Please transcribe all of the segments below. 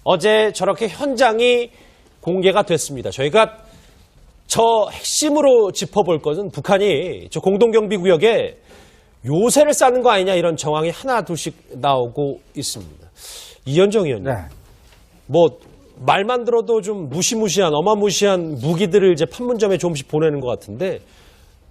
어제 저렇게 현장이 공개가 됐습니다. 저희가 저 핵심으로 짚어볼 것은 북한이 저 공동경비구역에 요새를 쌓는 거 아니냐 이런 정황이 하나 둘씩 나오고 있습니다. 이현정 의원님, 뭐 말만 들어도 좀 무시무시한 어마무시한 무기들을 이제 판문점에 조금씩 보내는 것 같은데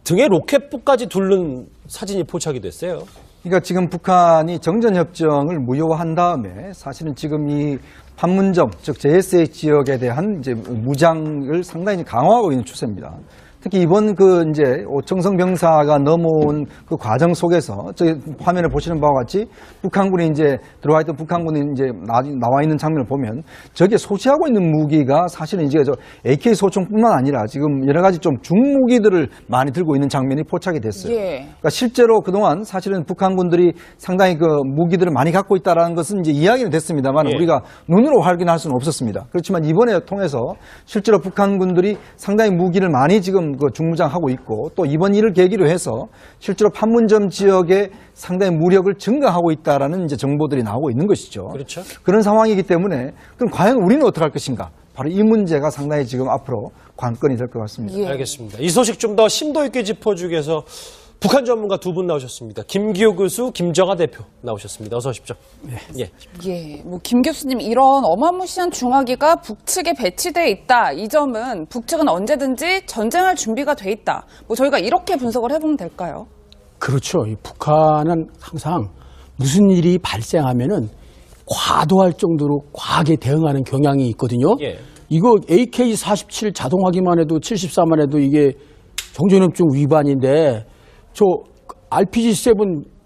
등에 로켓포까지 두른 사진이 포착이 됐어요. 그러니까 지금 북한이 정전협정을 무효화한 다음에 사실은 지금 이 판문점, 즉 JSA 지역에 대한 이제 무장을 상당히 강화하고 있는 추세입니다. 특히 이번 이제 오청성 병사가 넘어온 그 과정 속에서 저기 화면에 보시는 바와 같이 북한군이 이제 들어와 있던 북한군이 이제 나와 있는 장면을 보면 저게 소지하고 있는 무기가 사실은 이제 저 AK 소총뿐만 아니라 지금 여러 가지 좀 중무기들을 많이 들고 있는 장면이 포착이 됐어요. 그러니까 실제로 그동안 사실은 북한군들이 상당히 그 무기들을 많이 갖고 있다라는 것은 이제 이야기는 됐습니다만 우리가 눈으로 확인할 수는 없었습니다. 그렇지만 이번에 통해서 실제로 북한군들이 상당히 무기를 많이 지금 그 중무장하고 있고 또 이번 일을 계기로 해서 실제로 판문점 지역에 상당히 무력을 증가하고 있다라는 이제 정보들이 나오고 있는 것이죠. 그렇죠. 그런 상황이기 때문에 그럼 과연 우리는 어떻게 할 것인가? 바로 이 문제가 상당히 지금 앞으로 관건이 될 것 같습니다. 알겠습니다. 이 소식 좀 더 심도 있게 짚어주기 위해서 북한 전문가 두 분 나오셨습니다. 김기호 교수, 김정아 대표 나오셨습니다. 어서 오십시오. 뭐 김 교수님 이런 어마무시한 중화기가 북측에 배치돼 있다. 이 점은 북측은 언제든지 전쟁할 준비가 돼 있다. 뭐 저희가 이렇게 분석을 해보면 될까요? 그렇죠. 이 북한은 항상 무슨 일이 발생하면은 과도할 정도로 과하게 대응하는 경향이 있거든요. 이거 AK-47 자동화기만 해도 74만 해도 이게 정전협정 위반인데 저 RPG-7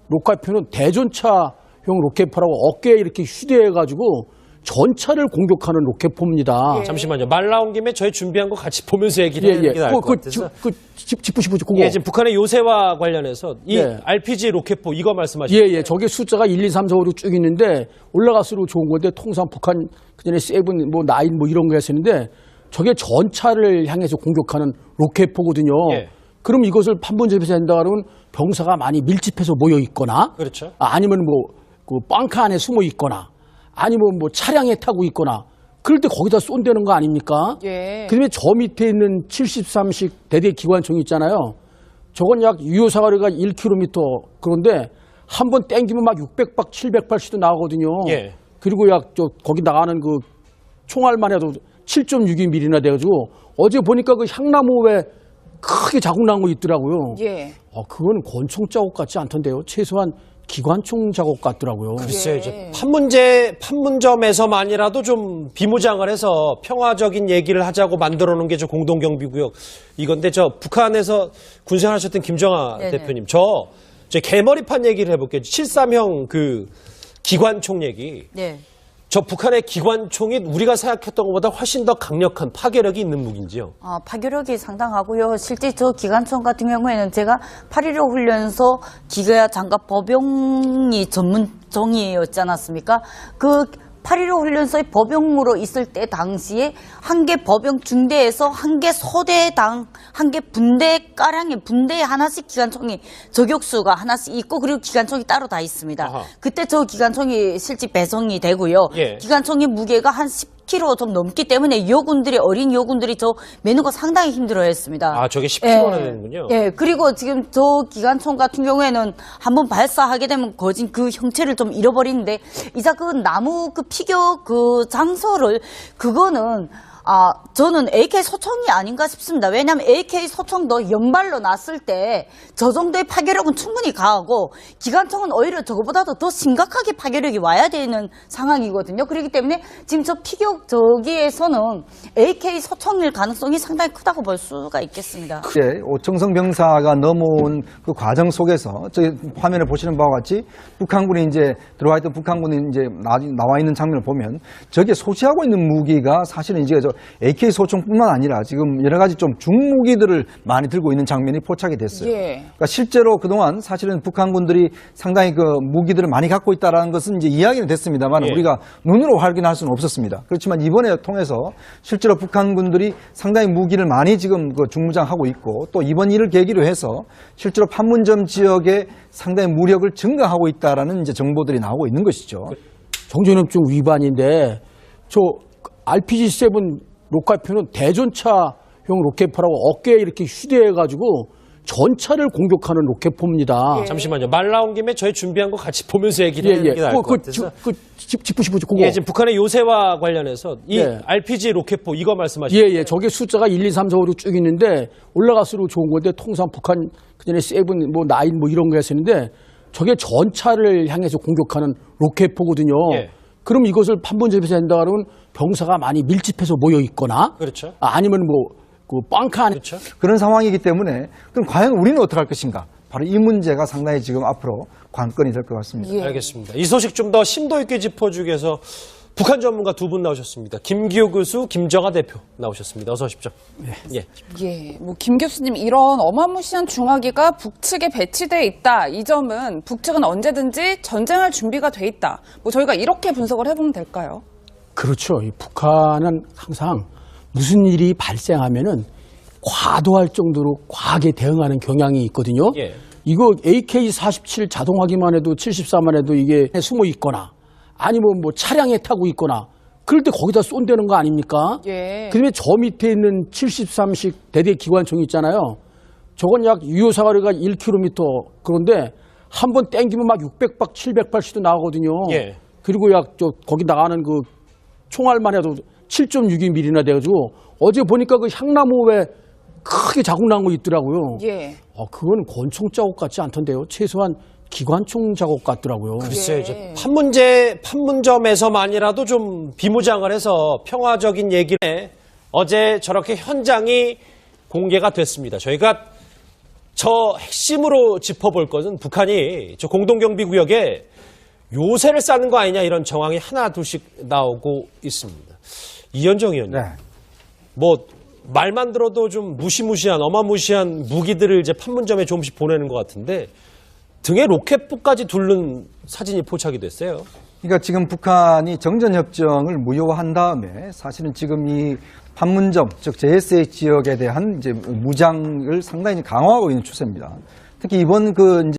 로켓포는 대전차형 로켓포라고 어깨에 이렇게 휴대해가지고 전차를 공격하는 로켓포입니다. 잠시만요. 말 나온 김에 저희 준비한 거 같이 보면서 얘기를 해야 될 것 같아서. 짚고 싶어죠. 그거. 지금 북한의 요새와 관련해서 이 RPG 로켓포 이거 말씀하시는 거예요? 저게 숫자가 1, 2, 3, 4, 5, 6 쭉 있는데 올라갈수록 좋은 건데 통상 북한 그전에 7, 뭐 9 뭐 이런 거 했었는데 저게 전차를 향해서 공격하는 로켓포거든요. 그럼 이것을 판문점에서 한다 그러면 병사가 많이 밀집해서 모여 있거나 그렇죠. 아니면 뭐 그 벙커 안에 숨어 있거나 아니면 뭐 차량에 타고 있거나 그럴 때 거기다 쏜다는 거 아닙니까? 그다음에 저 밑에 있는 73식 대대 기관총 있잖아요. 저건 약 유효 사거리가 1km 그런데 한 번 땡기면 막 600박 700발씩도 나오거든요. 그리고 약 거기 나가는 그 총알만 해도 7.62mm나 돼가지고 어제 보니까 그 향나무에 크게 자국 난 거 있더라고요. 그건 권총 자국 같지 않던데요. 최소한 기관총 작업 같더라고요. 글쎄요, 이제 판문점에서만이라도 좀 비무장을 해서 평화적인 얘기를 하자고 만들어 놓은 게 저 공동경비구역 이건데 저 북한에서 군생하셨던 김정아 대표님, 저 개머리판 얘기를 해볼게요. 73형 그 기관총 얘기. 저 북한의 기관총이 우리가 생각했던 것보다 훨씬 더 강력한 파괴력이 있는 무기인지요? 파괴력이 상당하고요. 실제 저 기관총 같은 경우에는 제가 8.15 훈련소 기가 장갑 법용이 전문종이었지 않았습니까? 그 8.15 훈련소의 법용으로 있을 때 당시에 한 개 법용 중대에서 한 개 소대당 한 개 분대가량의 분대에 하나씩 기관총이 저격수가 하나씩 있고 그리고 기관총이 따로 다 있습니다. 그때 저 기관총이 실제 배송이 되고요. 기관총의 무게가 한 10kg 좀 넘기 때문에 어린 여군들이 저 매는 거 상당히 힘들어했습니다. 저게 10kg나 되는군요. 그리고 지금 저 기관총 같은 경우에는 한번 발사하게 되면 거진 그 형체를 좀 잃어버리는데 이자 그 나무 그 피겨 그 장소를 그거는 저는 AK 소총이 아닌가 싶습니다. 왜냐하면 AK 소총도 연발로 놨을 때 저 정도의 파괴력은 충분히 가하고 기관총은 오히려 저거보다도 더 심각하게 파괴력이 와야 되는 상황이거든요. 그렇기 때문에 지금 저 피격 저기에서는 AK 소총일 가능성이 상당히 크다고 볼 수가 있겠습니다. 오청성 병사가 넘어온 그 과정 속에서 저기 화면에 보시는 바와 같이 북한군이 이제 들어와 있던 북한군이 이제 나와 있는 장면을 보면 저게 소지하고 있는 무기가 사실은 이제 저 AK 소총뿐만 아니라 지금 여러 가지 좀 중무기들을 많이 들고 있는 장면이 포착이 됐어요. 그러니까 실제로 그동안 사실은 북한군들이 상당히 그 무기들을 많이 갖고 있다라는 것은 이제 이야기는 됐습니다만 우리가 눈으로 확인할 수는 없었습니다. 그렇지만 이번에 통해서 실제로 북한군들이 상당히 무기를 많이 지금 그 중무장하고 있고 또 이번 일을 계기로 해서 실제로 판문점 지역에 상당히 무력을 증가하고 있다라는 이제 정보들이 나오고 있는 것이죠. 정전협정 위반인데 저 RPG-7 로켓포는 대전차형 로켓포라고 어깨에 이렇게 휴대해가지고 전차를 공격하는 로켓포입니다. 잠시만요. 말 나온 김에 저희 준비한 거 같이 보면서 얘기를 하는 게 나을 것 같아서. 짚고 싶어죠, 그거. 예, 지금 북한의 요새와 관련해서 이 네. RPG 로켓포 이거 말씀하시는 예. 저게 숫자가 1, 2, 3, 4, 5, 6 쭉 있는데 올라갈수록 좋은 건데 통상 북한 그전에 7, 뭐 9 뭐 이런 거 했었는데 저게 전차를 향해서 공격하는 로켓포거든요. 예. 그럼 이것을 판문점에서 한다 그러면 병사가 많이 밀집해서 모여 있거나 그렇죠. 아니면 뭐 그 빵카 안에 그렇죠. 그런 상황이기 때문에 그럼 과연 우리는 어떻게 할 것인가? 바로 이 문제가 상당히 지금 앞으로 관건이 될 것 같습니다. 예. 알겠습니다. 이 소식 좀 더 심도 있게 짚어주기 위해서 북한 전문가 두 분 나오셨습니다. 김기호 교수, 김정아 대표 나오셨습니다. 어서 오십시오. 예. 예, 뭐 김 교수님 이런 어마무시한 중화기가 북측에 배치돼 있다. 이 점은 북측은 언제든지 전쟁할 준비가 돼 있다. 뭐 저희가 이렇게 분석을 해보면 될까요? 그렇죠. 이 북한은 항상 무슨 일이 발생하면은 과도할 정도로 과하게 대응하는 경향이 있거든요. 예. 이거 AK-47 자동화기만 해도 74만 해도 이게 숨어 있거나 아니면 뭐 차량에 타고 있거나 그럴 때 거기다 쏜다는 거 아닙니까? 예. 그다음에 저 밑에 있는 73식 대대 기관총 있잖아요. 저건 약 유효사거리가 1km 그런데 한 번 땡기면 막 600박 700발씩도 나가거든요. 예. 그리고 약 저 거기 나가는 그 총알만 해도 7.62mm나 돼가지고 어제 보니까 그 향나무에 크게 자국 난 거 있더라고요. 예. 그건 권총 자국 같지 않던데요. 최소한 기관총 자국 같더라고요. 글쎄요, 이제 판문점에서만이라도 좀 비무장을 해서 평화적인 얘기를 해. 어제 저렇게 현장이 공개가 됐습니다. 저희가 저 핵심으로 짚어볼 것은 북한이 저 공동경비구역에 요새를 쌓는 거 아니냐 이런 정황이 하나 둘씩 나오고 있습니다. 이현정 의원님, 네. 뭐 말만 들어도 좀 무시무시한 어마무시한 무기들을 이제 판문점에 조금씩 보내는 것 같은데 등에 로켓포까지 둘른 사진이 포착이 됐어요. 그러니까 지금 북한이 정전협정을 무효화한 다음에 사실은 지금 이 판문점, 즉 JSA 지역에 대한 이제 무장을 상당히 강화하고 있는 추세입니다. 특히 이번 그 이제